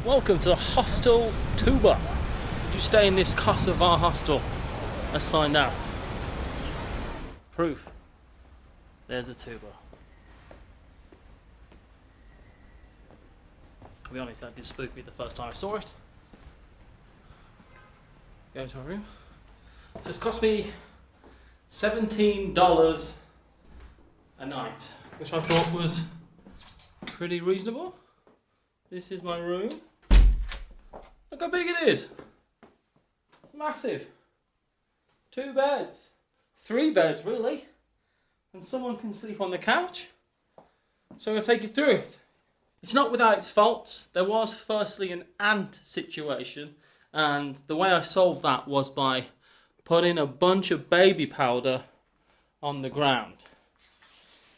Welcome to the Hostel Tuba. Would you stay in this Kosovo hostel? Let's find out. Proof. There's a tuba. I'll be honest, that did spook me the first time I saw it. Go into my room. So it's cost me $17 a night, which I thought was pretty reasonable. This is my room. Look how big it is. It's massive. 2 beds. 3 beds, really. And someone can sleep on the couch. So I'm going to take you through it. It's not without its faults. There was firstly an ant situation. And the way I solved that was by putting a bunch of baby powder on the ground.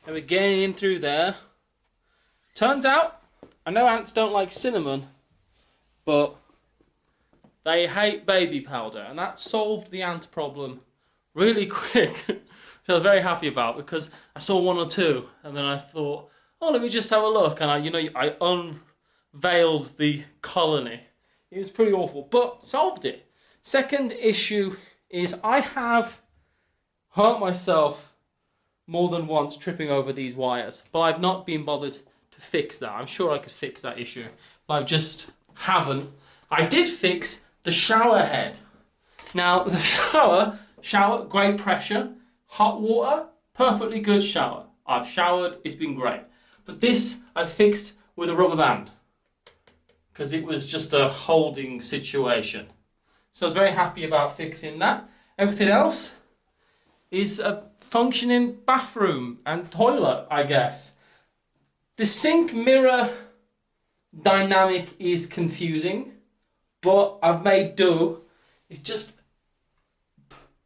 And we're getting in through there. Turns out, I know ants don't like cinnamon, but they hate baby powder, and that solved the ant problem really quick, which I was very happy about because I saw 1 or 2, and then I thought, oh, let me just have a look, and I unveiled the colony. It was pretty awful, but solved it. Second issue is I have hurt myself more than once tripping over these wires, but I've not been bothered to fix that. I'm sure I could fix that issue, but I just haven't. I did fix the shower head. Now, the shower, great pressure, hot water, perfectly good shower. I've showered, it's been great. But this I fixed with a rubber band because it was just a holding situation. So I was very happy about fixing that. Everything else is a functioning bathroom and toilet, I guess. The sink mirror dynamic is confusing, but I've made do. It's just,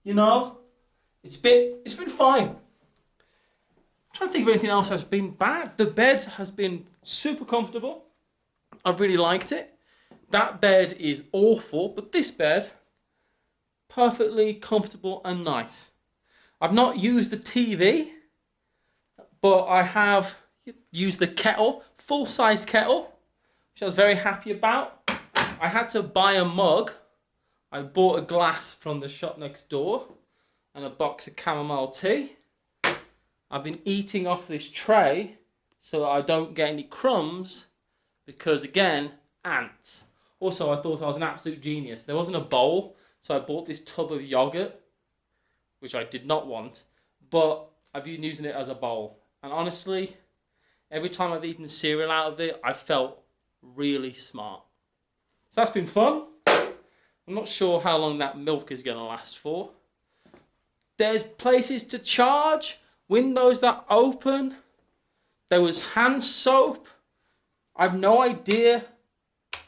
it's been fine. I'm trying to think of anything else that's been bad. The bed has been super comfortable. I've really liked it. That bed is awful, but this bed, perfectly comfortable and nice. I've not used the TV, but I have used the kettle, full-size kettle, which I was very happy about. I had to buy a mug. I bought a glass from the shop next door and a box of chamomile tea. I've been eating off this tray so that I don't get any crumbs because, again, ants. Also, I thought I was an absolute genius. There wasn't a bowl, so I bought this tub of yogurt, which I did not want, but I've been using it as a bowl. And honestly, every time I've eaten cereal out of it, I felt really smart. So that's been fun. I'm not sure how long that milk is going to last for. There's places to charge, windows that open. There was hand soap. I've no idea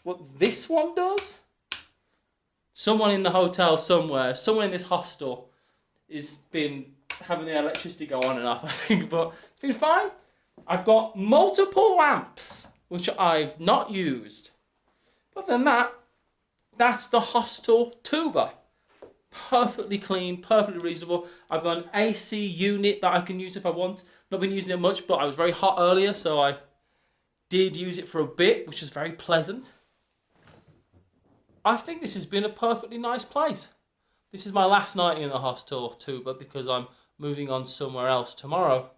what this one does. Someone in the hotel somewhere, someone in this hostel has been having the electricity go on and off, I think, but it's been fine. I've got multiple lamps, which I've not used. Other than that, that's the Hostel Tuba. Perfectly clean, perfectly reasonable. I've got an AC unit that I can use if I want. Not been using it much, but I was very hot earlier, so I did use it for a bit, which is very pleasant. I think this has been a perfectly nice place. This is my last night in the Hostel Tuba because I'm moving on somewhere else tomorrow.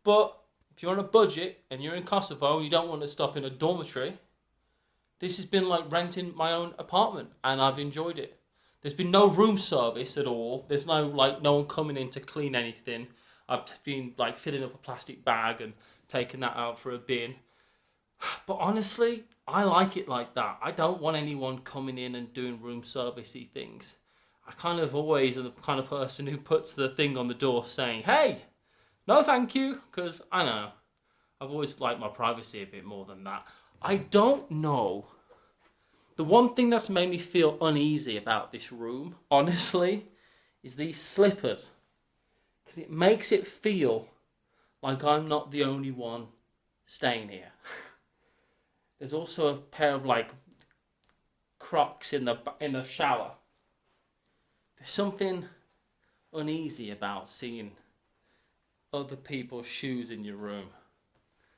But if you're on a budget and you're in Kosovo and you don't want to stop in a dormitory, this has been like renting my own apartment and I've enjoyed it. There's been no room service at all. There's no one coming in to clean anything. I've been filling up a plastic bag and taking that out for a bin. But honestly, I like it like that. I don't want anyone coming in and doing room servicey things. I kind of always am the kind of person who puts the thing on the door saying, hey, no thank you, because I know, I've always liked my privacy a bit more than that. I don't know. The one thing that's made me feel uneasy about this room, honestly, is these slippers. Because it makes it feel like I'm not the only one staying here. There's also a pair of Crocs in the shower. There's something uneasy about seeing other people's shoes in your room.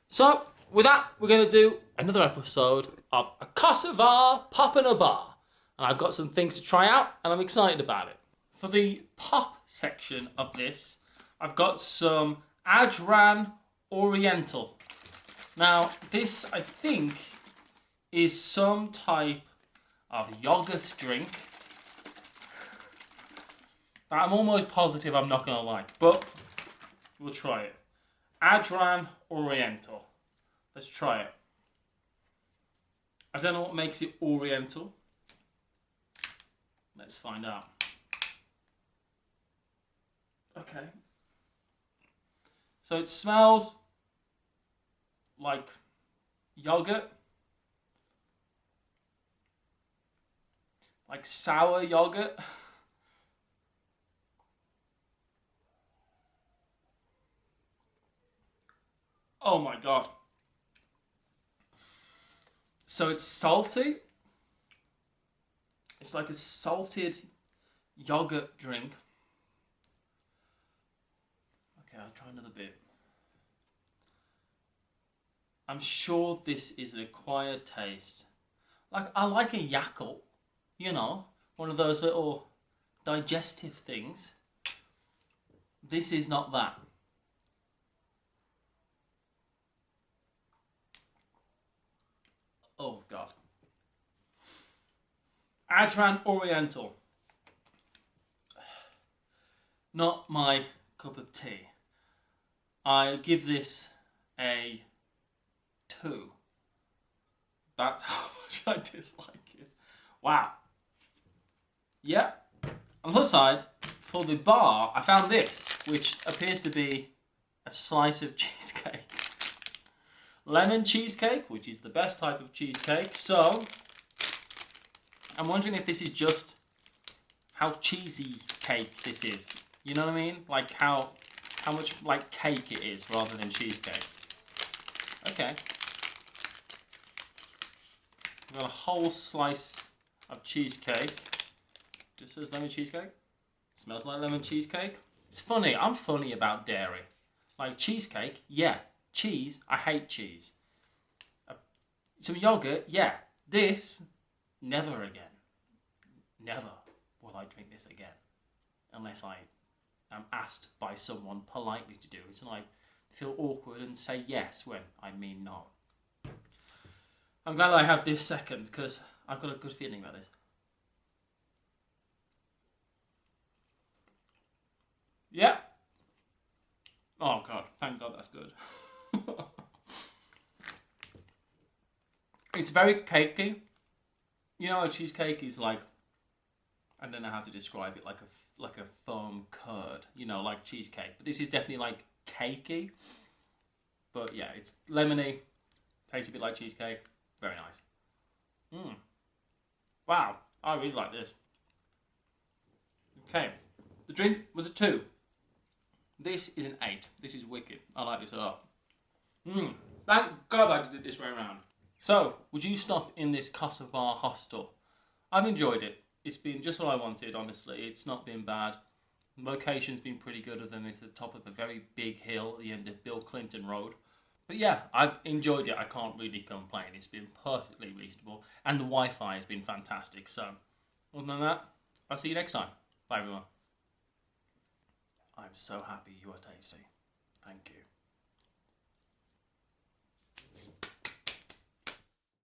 So, with that, we're going to do another episode of a Kosovo pop in a bar. And I've got some things to try out, and I'm excited about it. For the pop section of this, I've got some Ajran Oriental. Now, this, I think, is some type of yogurt drink that I'm almost positive I'm not going to like, but we'll try it. Ajran Oriental. Let's try it. I don't know what makes it Oriental. Let's find out. Okay. So it smells like yogurt. Like sour yogurt. Oh my god. So it's salty. It's like a salted yogurt drink. Okay, I'll try another bit. I'm sure this is an acquired taste. Like, I like a Yakult, you know, one of those little digestive things. This is not that. Oh god. Ajran Oriental. Not my cup of tea. I give this a 2. That's how much I dislike it. Wow. Yeah. On the other side, for the bar, I found this, which appears to be a slice of cheesecake. Lemon cheesecake, which is the best type of cheesecake. So, I'm wondering if this is just how cheesy cake this is. You know what I mean? Like how much like cake it is rather than cheesecake. Okay. We've got a whole slice of cheesecake. This says lemon cheesecake. Smells like lemon cheesecake. It's funny. I'm funny about dairy. Like cheesecake, yeah. Cheese, I hate cheese. Some yogurt, yeah. This, never again. Never will I drink this again. Unless I am asked by someone politely to do it. And I feel awkward and say yes when I mean no. I'm glad I have this second because I've got a good feeling about this. Yeah. Oh god, thank god that's good. It's very cakey. You know, a cheesecake is like, I don't know how to describe it, like a foam curd. You know, like cheesecake. But this is definitely like cakey. But yeah, it's lemony. Tastes a bit like cheesecake. Very nice. Wow, I really like this. Okay, the drink was a 2. This is an 8. This is wicked. I like this a lot. Thank God I did it this way around. So, would you stop in this Kosovo hostel? I've enjoyed it. It's been just what I wanted, honestly. It's not been bad. The location's been pretty good of them. It's at the top of a very big hill at the end of Bill Clinton Road. But yeah, I've enjoyed it. I can't really complain. It's been perfectly reasonable. And the Wi-Fi has been fantastic. So, other than that, I'll see you next time. Bye, everyone. I'm so happy you are tasty. Thank you.